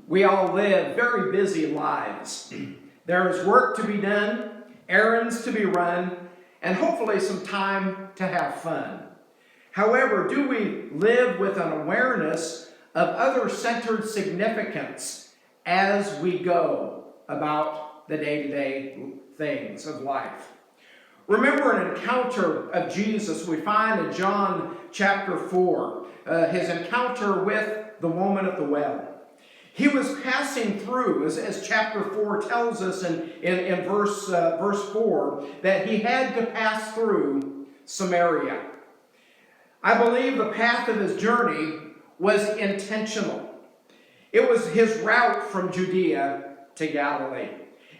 We all live very busy lives. There is work to be done, errands to be run, and hopefully some time to have fun. However, do we live with an awareness of other-centered significance as we go about the day-to-day things of life? Remember an encounter of Jesus we find in John chapter 4, his encounter with the woman at the well. He was passing through, as chapter 4 tells us in verse 4, that he had to pass through Samaria. I believe the path of his journey was intentional. It was his route from Judea to Galilee.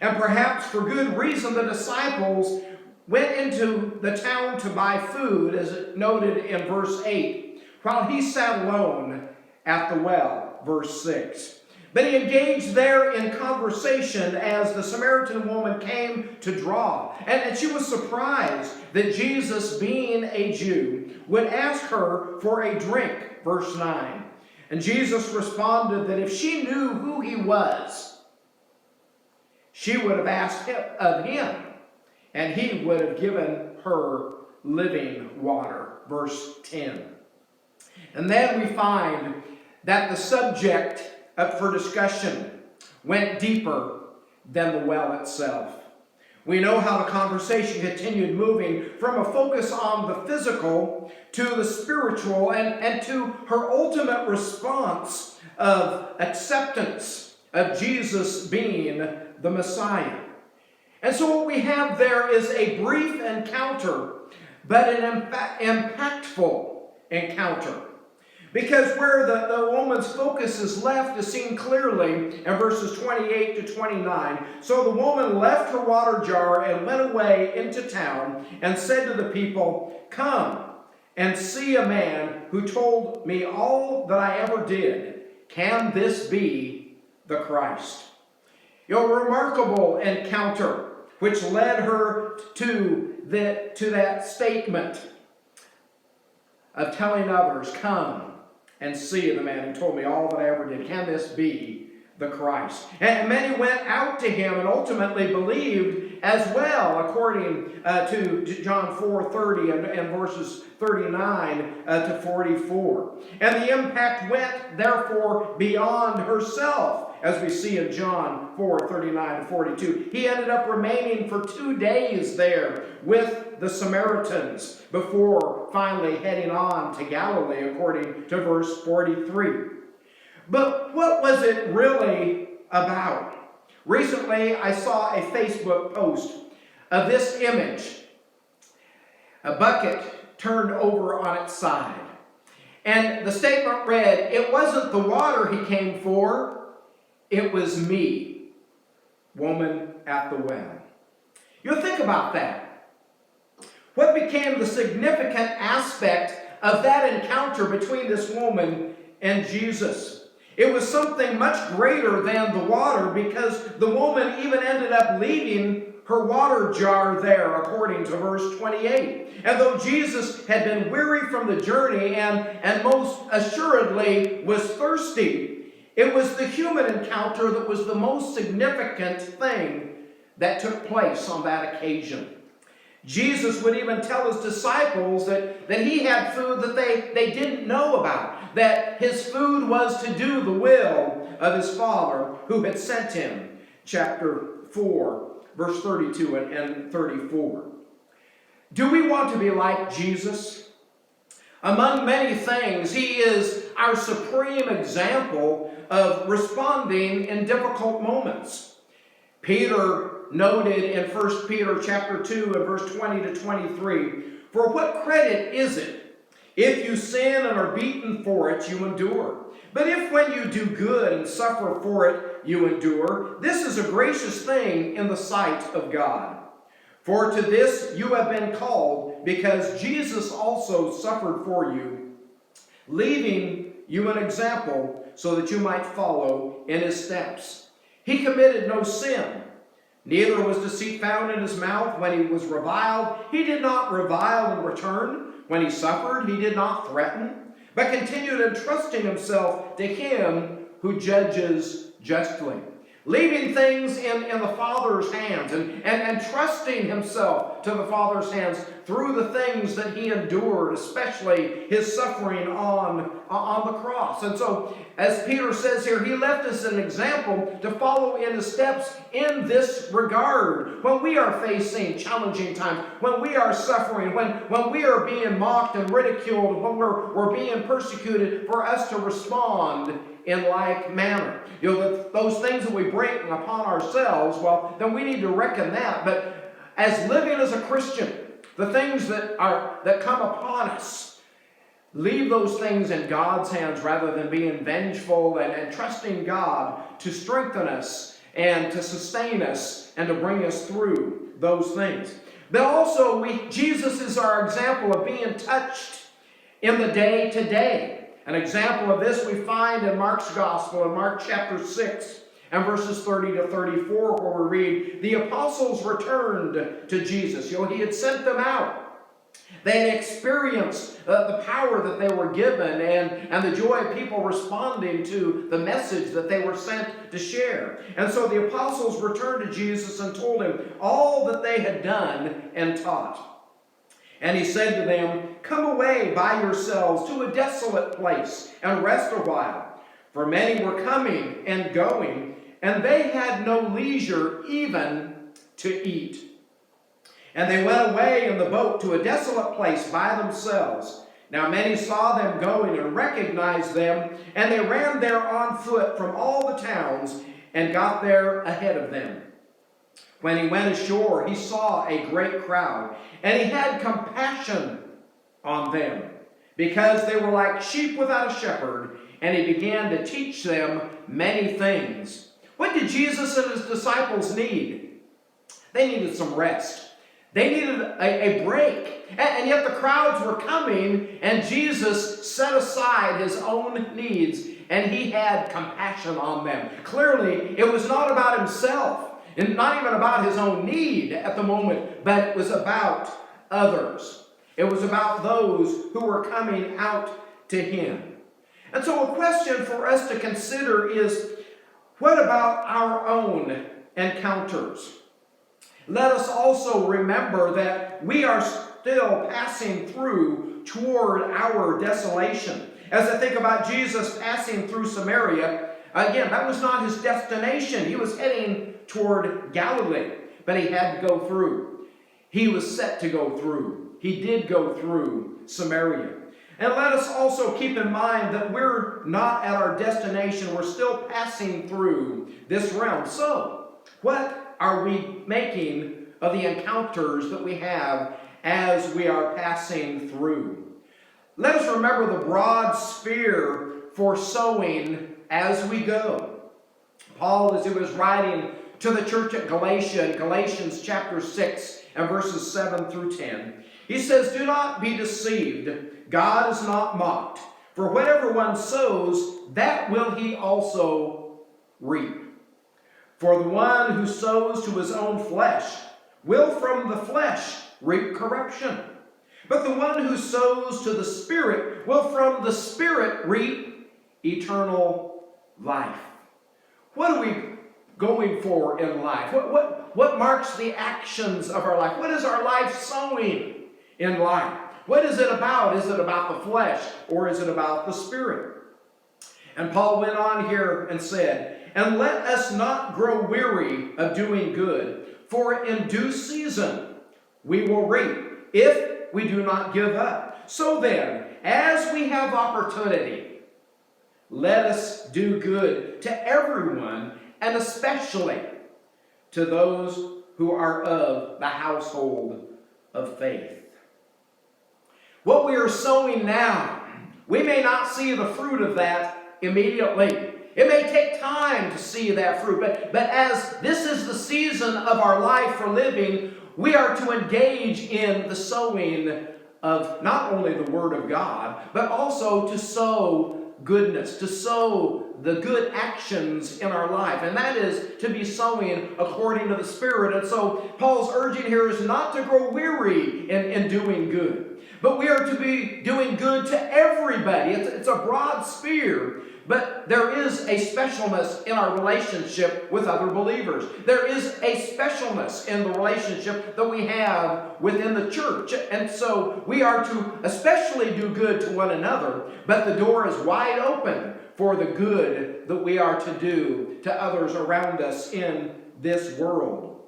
And perhaps for good reason, the disciples went into the town to buy food, as noted in verse 8, while he sat alone at the well, verse 6. But he engaged there in conversation as the Samaritan woman came to draw. And she was surprised that Jesus, being a Jew, would ask her for a drink, verse 9. And Jesus responded that if she knew who he was, she would have asked of him, and he would have given her living water, verse 10. And then we find that the subject up for discussion went deeper than the well itself. We know how the conversation continued moving from a focus on the physical to the spiritual and to her ultimate response of acceptance of Jesus being the Messiah. And so what we have there is a brief encounter, but an impactful encounter. Because where the woman's focus is left is seen clearly in verses 28 to 29. So the woman left her water jar and went away into town and said to the people, "Come and see a man who told me all that I ever did. Can this be the Christ?" A remarkable encounter which led her to that statement of telling others, "Come and see the man who told me all that I ever did. Can this be the Christ?" And many went out to him and ultimately believed as well, according to John 4:30 and verses 39 to 44. And the impact went, therefore, beyond herself, as we see in John 4:39 to 42. He ended up remaining for 2 days there with the Samaritans before finally heading on to Galilee, according to verse 43. But what was it really about? Recently, I saw a Facebook post of this image. A bucket turned over on its side. And the statement read, "It wasn't the water he came for, it was me, woman at the well." You'll think about that. What became the significant aspect of that encounter between this woman and Jesus? It was something much greater than the water, because the woman even ended up leaving her water jar there, according to verse 28. And though Jesus had been weary from the journey and most assuredly was thirsty, it was the human encounter that was the most significant thing that took place on that occasion. Jesus would even tell his disciples that he had food that they didn't know about, that his food was to do the will of his Father who had sent him. Chapter 4, verse 32 and 34. Do we want to be like Jesus? Among many things, he is our supreme example of responding in difficult moments. Peter noted in 1 Peter chapter 2 and verse 20 to 23, "For what credit is it if you sin and are beaten for it, you endure? But if when you do good and suffer for it, you endure, this is a gracious thing in the sight of God. For to this you have been called, because Jesus also suffered for you, leaving you an example so that you might follow in his steps. He committed no sin, Neither was deceit found in his mouth. When he was reviled, he did not revile in return. When he suffered, he did not threaten, but continued entrusting himself to him who judges justly, leaving things in the Father's hands and trusting himself to the Father's hands through the things that he endured, especially his suffering on the cross. And so, as Peter says here, he left us an example to follow in his steps in this regard. When we are facing challenging times, when we are suffering, when we are being mocked and ridiculed, when we're being persecuted, for us to respond in like manner. Those things that we bring upon ourselves, well, then we need to reckon that. But as living as a Christian, the things that come upon us, leave those things in God's hands rather than being vengeful and trusting God to strengthen us and to sustain us and to bring us through those things. But also, Jesus is our example of being touched in the day-to-day. An example of this we find in Mark's Gospel, in Mark chapter 6 and verses 30 to 34, where we read, the apostles returned to Jesus. He had sent them out. They had experienced the power that they were given and the joy of people responding to the message that they were sent to share. And so the apostles returned to Jesus and told him all that they had done and taught. And he said to them, come away by yourselves to a desolate place and rest a while. For many were coming and going, and they had no leisure even to eat. And they went away in the boat to a desolate place by themselves. Now many saw them going and recognized them, and they ran there on foot from all the towns and got there ahead of them. When he went ashore, he saw a great crowd, and he had compassion on them, because they were like sheep without a shepherd, and he began to teach them many things. What did Jesus and his disciples need? They needed some rest. They needed a break. And yet the crowds were coming, and Jesus set aside his own needs, and he had compassion on them. Clearly, it was not about himself, and not even about his own need at the moment, but it was about others. It was about those who were coming out to him. And so a question for us to consider is, what about our own encounters? Let us also remember that we are still passing through toward our desolation. As I think about Jesus passing through Samaria, again, that was not his destination. He was heading toward Galilee, but he had to go through. He was set to go through. He did go through Samaria. And let us also keep in mind that we're not at our destination. We're still passing through this realm. So, what are we making of the encounters that we have as we are passing through? Let us remember the broad sphere for sowing as we go. Paul, as he was writing to the church at Galatia, in Galatians chapter 6 and verses 7 through 10, he says, do not be deceived. God is not mocked. For whatever one sows, that will he also reap. For the one who sows to his own flesh will from the flesh reap corruption. But the one who sows to the Spirit will from the Spirit reap eternal life. What are we going for in life? What marks the actions of our life? What is our life sowing in life? What is it about? Is it about the flesh, or is it about the Spirit? And Paul went on here and said, and let us not grow weary of doing good, for in due season we will reap, if we do not give up. So then, as we have opportunity, let us do good to everyone, and especially to those who are of the household of faith. What we are sowing now, we may not see the fruit of that immediately. It may take time to see that fruit, but as this is the season of our life for living, we are to engage in the sowing of not only the Word of God, but also to sow goodness, to sow the good actions in our life. And that is to be sowing according to the Spirit. And so Paul's urging here is not to grow weary in doing good, but we are to be doing good to everybody. It's a broad sphere. But there is a specialness in our relationship with other believers. There is a specialness in the relationship that we have within the church. And so we are to especially do good to one another, but the door is wide open for the good that we are to do to others around us in this world.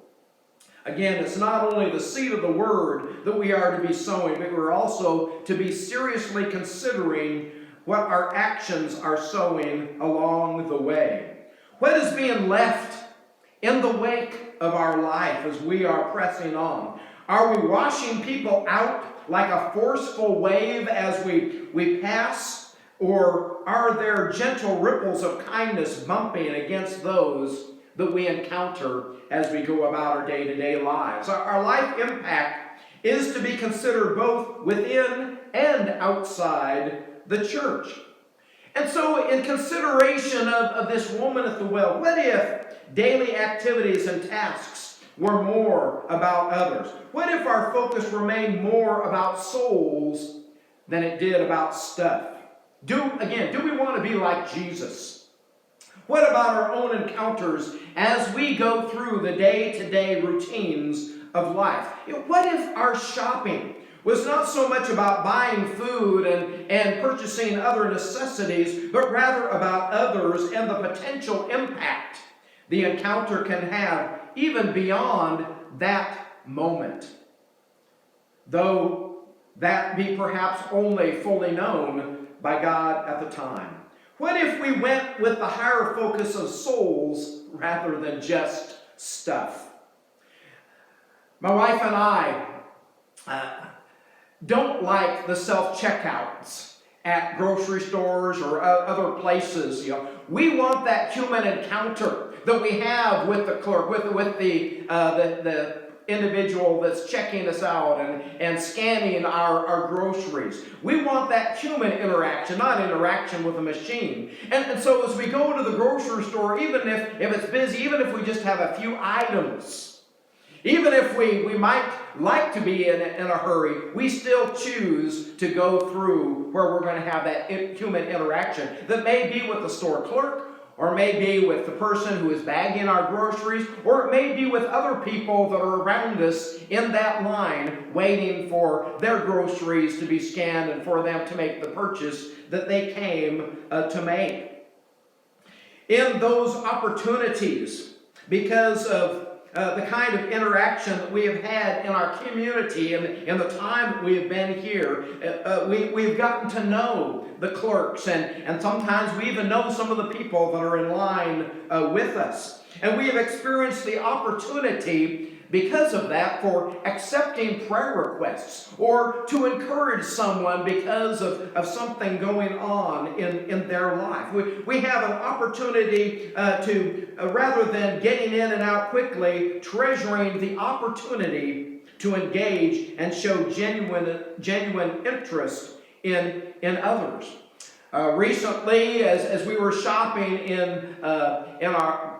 Again, it's not only the seed of the word that we are to be sowing, but we're also to be seriously considering what our actions are sowing along the way. What is being left in the wake of our life as we are pressing on? Are we washing people out like a forceful wave as we pass? Or are there gentle ripples of kindness bumping against those that we encounter as we go about our day-to-day lives? Our life impact is to be considered both within and outside the church. And so in consideration of this woman at the well, what if daily activities and tasks were more about others? What if our focus remained more about souls than it did about stuff? Do we want to be like Jesus? What about our own encounters as we go through the day-to-day routines of life? What if our shopping was not so much about buying food and purchasing other necessities, but rather about others and the potential impact the encounter can have even beyond that moment, though that be perhaps only fully known by God at the time? What if we went with the higher focus of souls rather than just stuff? My wife and I don't like the self-checkouts at grocery stores or other places. We want that human encounter that we have with the clerk, with the individual that's checking us out and scanning our groceries. We want that human interaction, not interaction with a machine. And so as we go to the grocery store, even if it's busy, even if we just have a few items, even if we might like to be in a hurry, we still choose to go through where we're going to have that human interaction that may be with the store clerk, or may be with the person who is bagging our groceries, or it may be with other people that are around us in that line waiting for their groceries to be scanned and for them to make the purchase that they came to make. In those opportunities, because of the kind of interaction that we have had in our community and in the time that we have been here, we've gotten to know the clerks, and sometimes we even know some of the people that are in line with us. And we have experienced the opportunity because of that for accepting prayer requests or to encourage someone because of something going on in their life. We have an opportunity to, rather than getting in and out quickly, treasuring the opportunity to engage and show genuine interest in others. Recently, as we were shopping in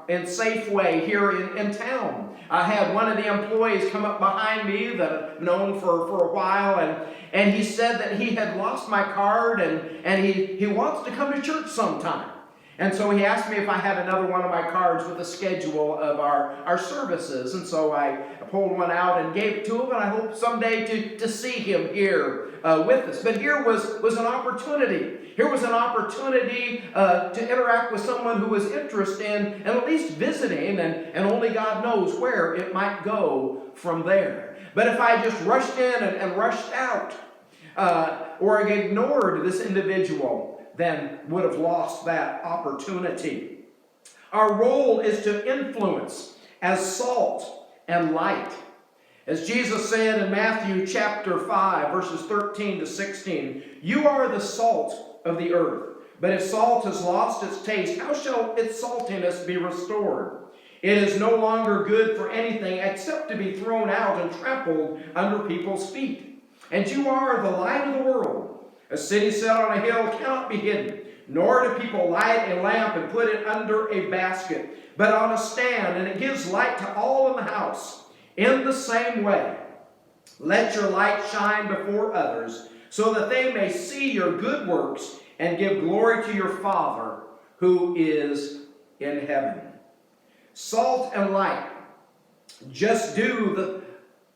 Safeway here in town, I had one of the employees come up behind me that I've known for a while, and he said that he had lost my card and he wants to come to church sometime. And so he asked me if I had another one of my cards with a schedule of our services. And so I pulled one out and gave it to him, and I hope someday to see him here with us. But here was an opportunity. Here was an opportunity to interact with someone who was interested in at least visiting, and only God knows where it might go from there. But if I just rushed in and rushed out, or ignored this individual, then would have lost that opportunity. Our role is to influence as salt and light. As Jesus said in Matthew chapter 5, verses 13 to 16, "You are the salt of the earth. But if salt has lost its taste, how shall its saltiness be restored? It is no longer good for anything except to be thrown out and trampled under people's feet. And you are the light of the world. A city set on a hill cannot be hidden. Nor do people light a lamp and put it under a basket, but on a stand, and it gives light to all in the house. In the same way, let your light shine before others, so that they may see your good works and give glory to your Father who is in heaven. Salt and light just do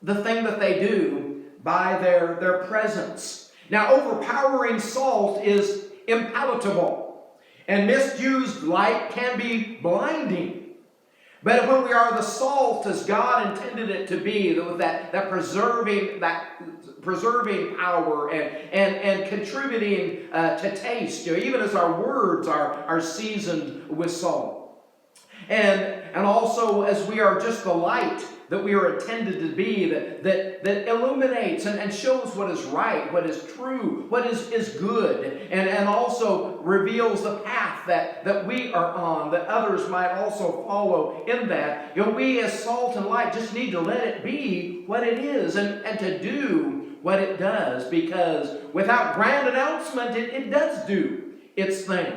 the thing that they do by their presence. Now, overpowering salt is impalatable, and misused light can be blinding. But when we are the salt as God intended it to be, with that preserving power and contributing to taste, even as our words are seasoned with salt. And also as we are just the light that we are intended to be, that illuminates and shows what is right, what is true, what is good, and also reveals the path that we are on, that others might also follow in that. We as salt and light just need to let it be what it is and to do what it does, because without grand announcement, it does do its thing.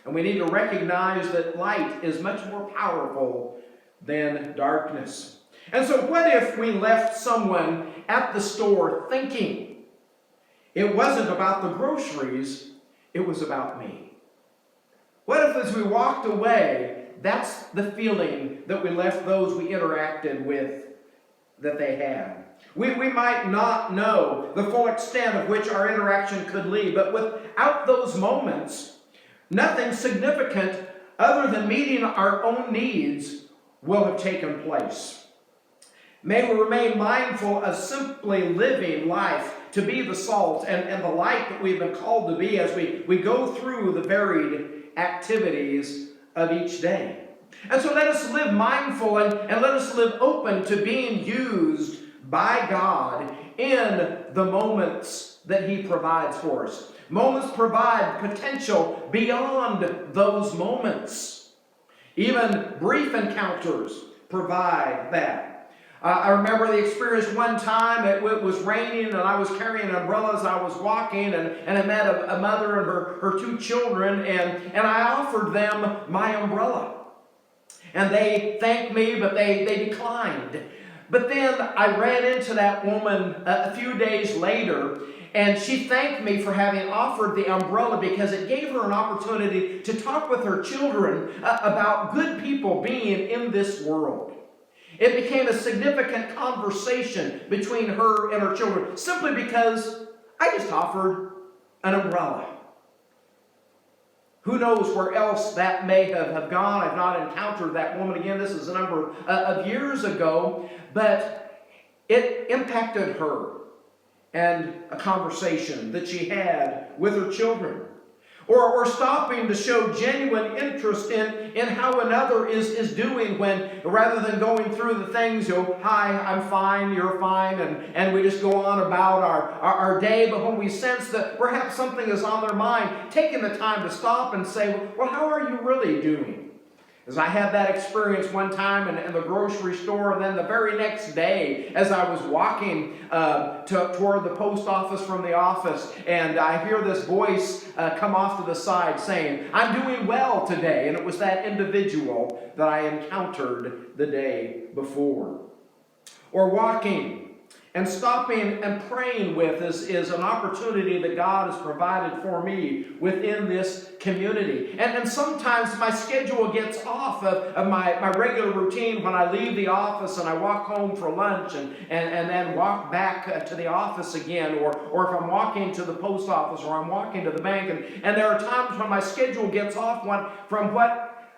And we need to recognize that light is much more powerful than darkness. And so what if we left someone at the store thinking it wasn't about the groceries, it was about me? What if as we walked away, that's the feeling that we left those we interacted with that they had? We might not know the full extent of which our interaction could lead, but without those moments, nothing significant other than meeting our own needs will have taken place. May we remain mindful of simply living life to be the salt and the light that we've been called to be as we go through the varied activities of each day. And so let us live mindful and let us live open to being used by God in the moments that He provides for us. Moments provide potential beyond those moments. Even brief encounters provide that. I remember the experience one time. It was raining and I was carrying an umbrella as I was walking, and I met a mother and her two children, and I offered them my umbrella. And they thanked me, but they declined. But then I ran into that woman a few days later, and she thanked me for having offered the umbrella because it gave her an opportunity to talk with her children about good people being in this world. It became a significant conversation between her and her children simply because I just offered an umbrella. Who knows where else that may have gone? I've not encountered that woman again. This is a number of years ago, but it impacted her and a conversation that she had with her children. Or stopping to show genuine interest in how another is doing, when rather than going through the things, hi, I'm fine, you're fine, and we just go on about our day. But when we sense that perhaps something is on their mind, taking the time to stop and say, well, how are you really doing? As I had that experience one time in the grocery store, and then the very next day as I was walking toward the post office from the office, and I hear this voice come off to the side saying, I'm doing well today. And it was that individual that I encountered the day before. Or walking and stopping and praying with is an opportunity that God has provided for me within this community. And sometimes my schedule gets off of my regular routine when I leave the office and I walk home for lunch and then walk back to the office again, or if I'm walking to the post office or I'm walking to the bank. And there are times when my schedule gets off from what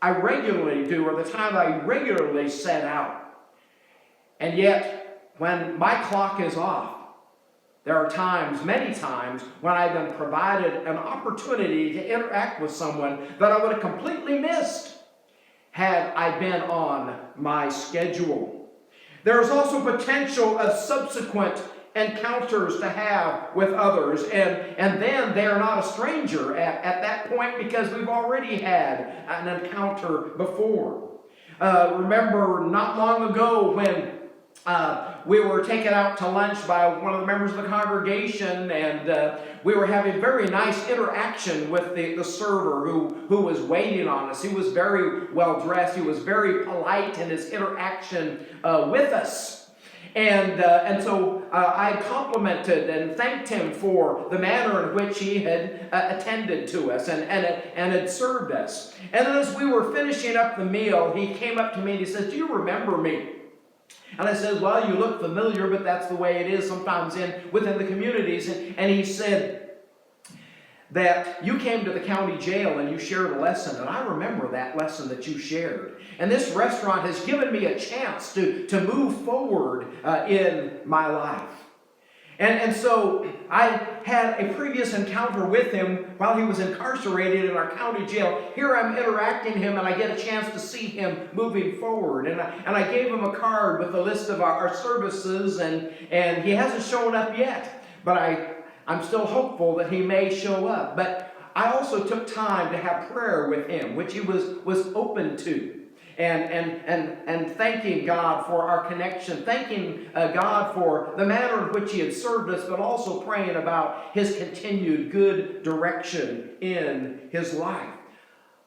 I regularly do, or the time I regularly set out. And yet, when my clock is off, there are times, many times, when I've been provided an opportunity to interact with someone that I would have completely missed had I been on my schedule. There is also potential of subsequent encounters to have with others, and then they are not a stranger at that point because we've already had an encounter before. Remember not long ago when we were taken out to lunch by one of the members of the congregation, and we were having very nice interaction with the server who was waiting on us. He was very well dressed. He was very polite in his interaction with us. And so I complimented and thanked him for the manner in which he had attended to us and had served us. And then as we were finishing up the meal, he came up to me and he says, "Do you remember me?" And I said, "Well, you look familiar, but that's the way it is sometimes within the communities." And he said that you came to the county jail and you shared a lesson, and I remember that lesson that you shared. And this restaurant has given me a chance to move forward in my life. And so I had a previous encounter with him while he was incarcerated in our county jail. Here I'm interacting with him, and I get a chance to see him moving forward. And I gave him a card with a list of our services, and he hasn't shown up yet. But I'm still hopeful that he may show up. But I also took time to have prayer with him, which he was open to. And thanking God for our connection, thanking God for the manner in which he had served us, but also praying about his continued good direction in his life.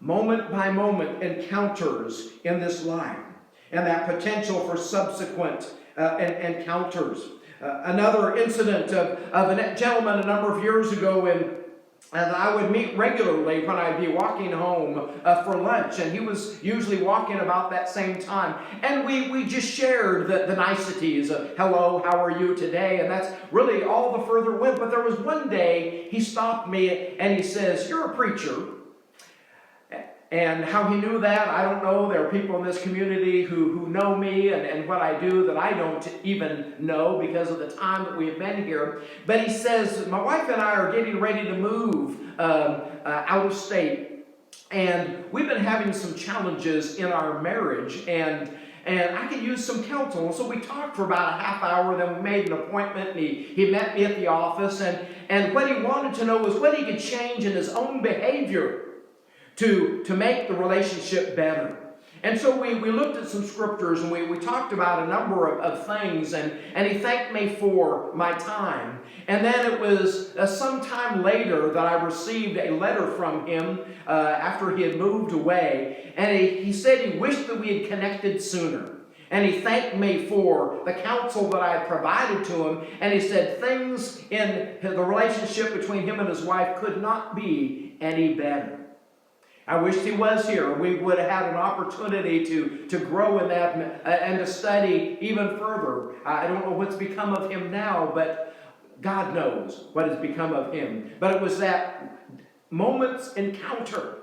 Moment by moment encounters in this life, and that potential for subsequent encounters. Another incident of a gentleman a number of years ago and I would meet regularly when I'd be walking home for lunch, and he was usually walking about that same time. And we just shared the niceties of, "Hello, how are you today?" And that's really all the further went. But there was one day he stopped me and he says, "You're a preacher." And how he knew that, I don't know. There are people in this community who know me and what I do that I don't even know because of the time that we've been here. But he says, "My wife and I are getting ready to move out of state. And we've been having some challenges in our marriage. And I could use some counsel." And so we talked for about a half hour, then we made an appointment, and he met me at the office. And what he wanted to know was what he could change in his own behavior to make the relationship better. And so we looked at some scriptures, and we talked about a number of things, and he thanked me for my time. And then it was some time later that I received a letter from him after he had moved away, and he said he wished that we had connected sooner. And he thanked me for the counsel that I had provided to him, and he said things in the relationship between him and his wife could not be any better. I wished he was here. We would have had an opportunity to grow in that and to study even further. I don't know what's become of him now, but God knows what has become of him. But it was that moment's encounter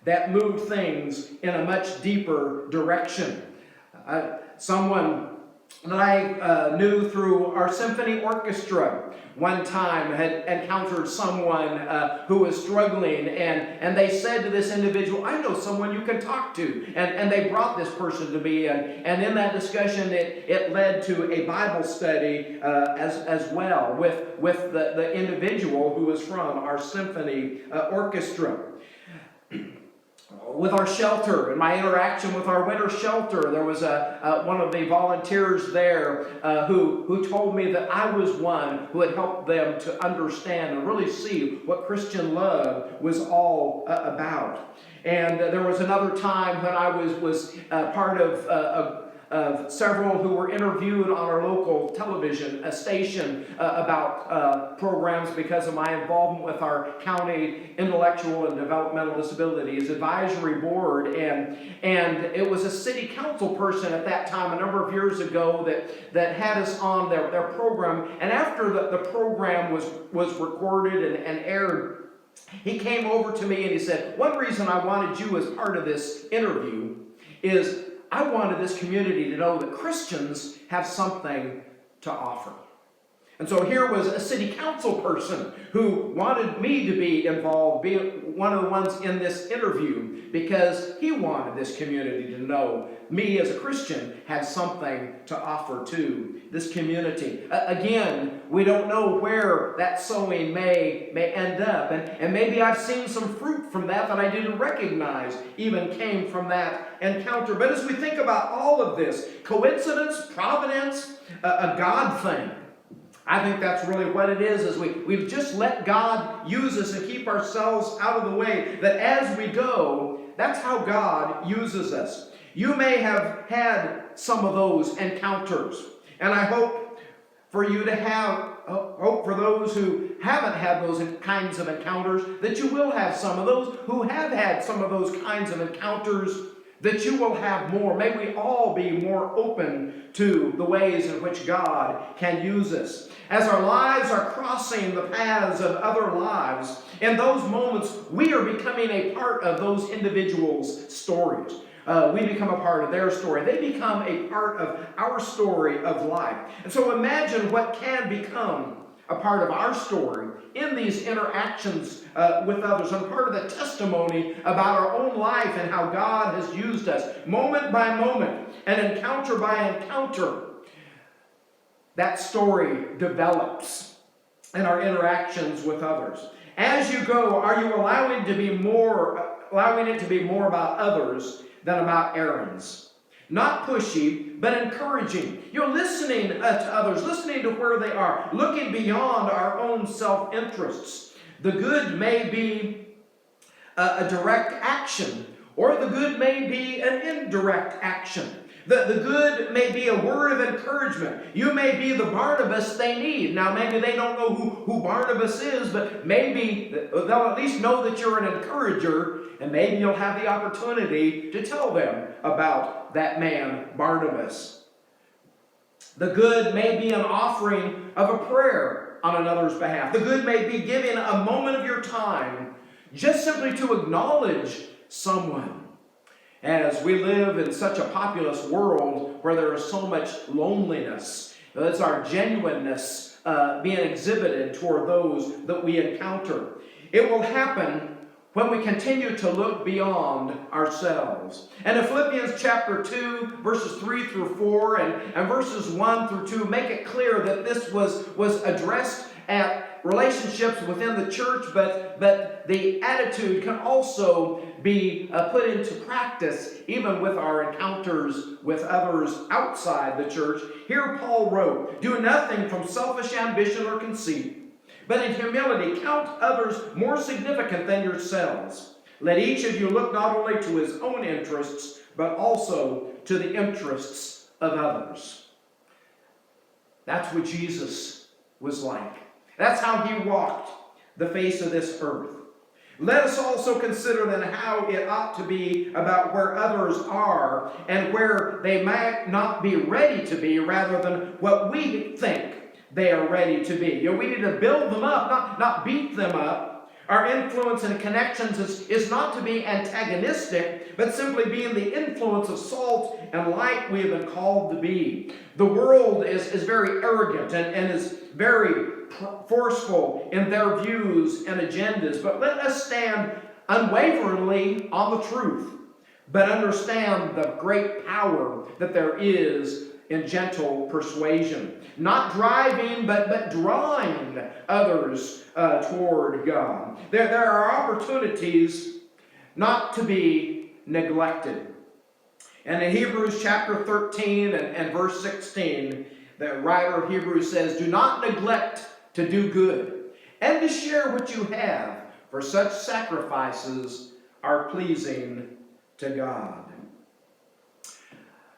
that moved things in a much deeper direction. Someone that I knew through our symphony orchestra one time had encountered someone who was struggling, and they said to this individual, "I know someone you can talk to." And they brought this person to me, and in that discussion it led to a Bible study as well with the individual who was from our symphony orchestra. With our shelter, in my interaction with our winter shelter, there was one of the volunteers there who told me that I was one who had helped them to understand and really see what Christian love was all about. And there was another time when I was part of several who were interviewed on our local television station about programs because of my involvement with our county intellectual and developmental disabilities advisory board, and it was a city council person at that time a number of years ago that had us on their program. And after the program was recorded and aired, he came over to me and he said, "One reason I wanted you as part of this interview is I wanted this community to know that Christians have something to offer. And so here was a city council person who wanted me to be involved, be one of the ones in this interview, because he wanted this community to know me as a Christian had something to offer to this community. Again, we don't know where that sowing may end up. And maybe I've seen some fruit from that I didn't recognize even came from that encounter. But as we think about all of this, coincidence, providence, a God thing, I think that's really what it is we've just let God use us and keep ourselves out of the way. That as we go, that's how God uses us. You may have had some of those encounters. And I hope for you to have, hope for those who haven't had those kinds of encounters, that you will have some of those who have had some of those kinds of encounters, that you will have more. May we all be more open to the ways in which God can use us. As our lives are crossing the paths of other lives, in those moments, we are becoming a part of those individuals' stories. We become a part of their story. They become a part of our story of life. And so imagine what can become a part of our story in these interactions with others, and part of the testimony about our own life and how God has used us moment by moment and encounter by encounter. That story develops in our interactions with others. As you go, are you allowing it to be more about others than about errands? Not pushy, but encouraging. You're listening to others, listening to where they are, looking beyond our own self-interests. The good may be a direct action, or the good may be an indirect action. The good may be a word of encouragement. You may be the Barnabas they need. Now, maybe they don't know who Barnabas is, but maybe they'll at least know that you're an encourager, and maybe you'll have the opportunity to tell them about that man, Barnabas. The good may be an offering of a prayer on another's behalf. The good may be giving a moment of your time just simply to acknowledge someone. As we live in such a populous world where there is so much loneliness, that's our genuineness being exhibited toward those that we encounter. It will happen when we continue to look beyond ourselves. And in Philippians chapter 2, verses 3 through 4 and verses 1 through 2 make it clear that this was addressed at relationships within the church, but the attitude can also be put into practice even with our encounters with others outside the church. Here Paul wrote, "Do nothing from selfish ambition or conceit, but in humility count others more significant than yourselves. Let each of you look not only to his own interests, but also to the interests of others." That's what Jesus was like. That's how he walked the face of this earth. Let us also consider then how it ought to be about where others are and where they might not be ready to be, rather than what we think they are ready to be. We need to build them up, not beat them up. Our influence and connections is not to be antagonistic, but simply being the influence of salt and light we have been called to be. The world is very arrogant and is very forceful in their views and agendas, but let us stand unwaveringly on the truth, but understand the great power that there is in gentle persuasion. Not driving, but drawing others toward God. There are opportunities not to be neglected. And in Hebrews chapter 13 and verse 16, the writer of Hebrews says, "Do not neglect to do good, and to share what you have, for such sacrifices are pleasing to God."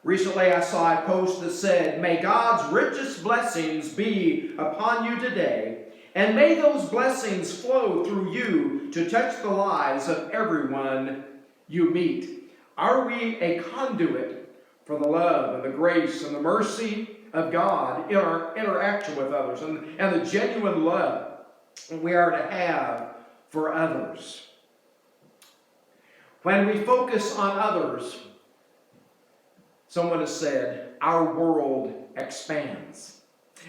Recently I saw a post that said, "May God's richest blessings be upon you today, and may those blessings flow through you to touch the lives of everyone you meet." Are we a conduit for the love and the grace and the mercy of God in our interaction with others, and the genuine love we are to have for others? When we focus on others, someone has said, our world expands.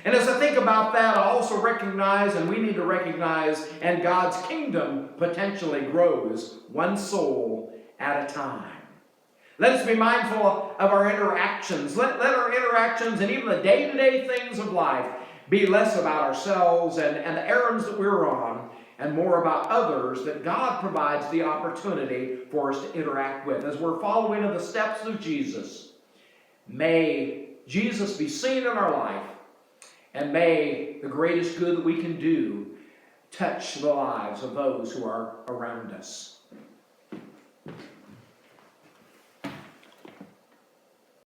And as I think about that, I also recognize, and we need to recognize, and God's kingdom potentially grows one soul at a time. Let us be mindful of our interactions. Let our interactions and even the day-to-day things of life be less about ourselves and the errands that we're on, and more about others that God provides the opportunity for us to interact with. As we're following in the steps of Jesus, may Jesus be seen in our life, and may the greatest good that we can do touch the lives of those who are around us.